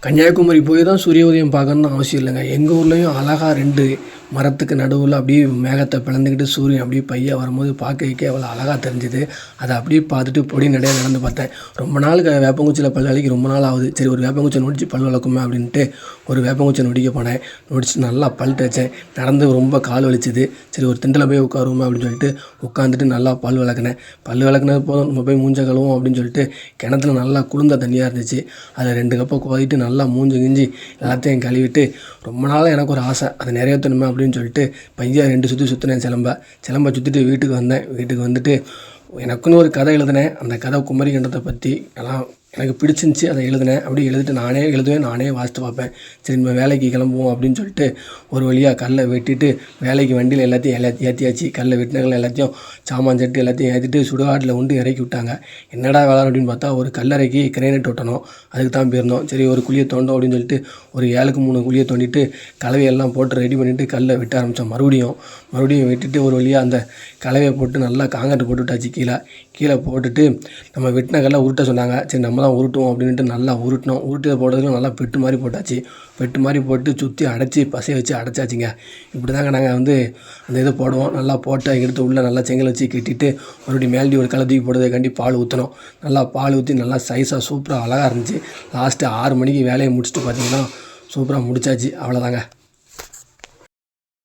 கன்னியாகுமரி போய் தான் சூரிய உதயம் பார்க்கணுன்னு அவசியம் இல்லைங்க. எங்கள் ஊர்லேயும் அழகா 2 மரத்துக்கு நடுவில் அப்படியே மேகத்தை பிளந்துக்கிட்டு சூரியன் அப்படியே பையா வரும்போது பார்க்கறதுக்கே அவ்வளோ அழகா தெரிஞ்சுது. அதை அப்படியே பார்த்துட்டு பொடி நடையா நடந்து பார்த்தேன். ரொம்ப நாள் வேப்பங்குச்சியில் பல் விளக்கி ரொம்ப நாள் ஆகுது. சரி ஒரு வேப்பங்குச்சை நொடிச்சு பல் விளக்குமே அப்படின்ட்டு ஒரு வேப்பங்குச்சை நொடிக்க போனேன். நொடிச்சு நல்லா பல் தேய்ச்சேன். நடந்து ரொம்ப கால் வலிச்சுது. சரி ஒரு திண்டில் போய் உட்காருவோமே அப்படின்னு சொல்லிட்டு உட்காந்துட்டு நல்லா பல் விளக்குனேன். பல் விளக்குனது போதும், நம்ம போய் மூஞ்ச கழுவோம் அப்படின்னு சொல்லிட்டு கிணத்துல நல்லா குளிர்ந்த தண்ணியாக இருந்துச்சு. அதில் 2 கப்பை கோதிட்டு நல்லா மூஞ்சி கிஞ்சி எல்லாத்தையும் கழுவிட்டு ரொம்ப நாளாக எனக்கு ஒரு ஆசை, அதை நிறைவேற்றணுமே அப்படின்னு சொல்லிட்டு பையா 2 சுற்றி சுற்றினேன். சிலம்ப சுற்றிட்டு வீட்டுக்கு வந்தேன். வீட்டுக்கு வந்துட்டு எனக்குன்னு ஒரு கதை எழுதினேன். அந்த கதை குமரிக்கண்டத்தை பற்றி எல்லாம் எனக்கு பிடிச்சிருந்துச்சி. அதை எழுதினேன். அப்படியே எழுதிட்டு நானே எழுதுவேன், நானே வாசித்து பார்ப்பேன். சரி நம்ம வேலைக்கு கிளம்புவோம் அப்படின்னு சொல்லிட்டு ஒரு வழியாக கல்லை வெட்டிட்டு வேலைக்கு வண்டியில் எல்லாத்தையும் ஏற்றியாச்சு. கல்லை வெட்டினங்கள் எல்லாத்தையும் சாமான் சட்டு எல்லாத்தையும் ஏற்றிட்டு சுடுகாட்டில் கொண்டு இறக்கி விட்டாங்க. என்னடா வேலை அப்படின்னு பார்த்தா ஒரு கல்லறைக்கு கிரைனேட் ஒட்டணும், அதுக்கு தான் போயிருந்தோம். சரி ஒரு குழியை தோண்டோம் அப்படின்னு சொல்லிட்டு ஒரு 7க்கு 3 குழியை தோண்டிட்டு கலவையெல்லாம் போட்டு ரெடி பண்ணிவிட்டு கல்லை வெட்ட ஆரம்பித்தோம். மறுபடியும் வெட்டிட்டு ஒரு வழியாக அந்த கலவையை போட்டு நல்லா காங்கிரீட் போட்டு விட்டாச்சு. கீழே போட்டுட்டு நம்ம வெட்டின கல்லை உருட்ட சொன்னாங்க. சரி நம்ம தான் உருட்டுவோம் அப்படின்ட்டு நல்லா உருட்டினோம். உருட்டி போட்டதுக்கும் நல்லா பெட்டு மாதிரி போட்டாச்சு. பெட்டு மாதிரி போட்டு சுற்றி அடைச்சி பசையை வச்சு அடைச்சாச்சுங்க. இப்படி தாங்க நாங்கள் வந்து அந்த இதை போடுவோம். நல்லா போட்டு எடுத்து உள்ளே நல்லா செங்கல் வச்சு கட்டிட்டு மறுபடியும் மேல்டி ஒரு கலை தூக்கி போட்டதுக்காண்டி பால் ஊற்றினோம். நல்லா பால் ஊற்றி நல்லா சைஸாக சூப்பராக அழகாக இருந்துச்சு. லாஸ்ட்டு 6 மணிக்கு வேலையை முடிச்சுட்டு பார்த்திங்கன்னா சூப்பராக முடிச்சாச்சு. அவ்வளோதாங்க.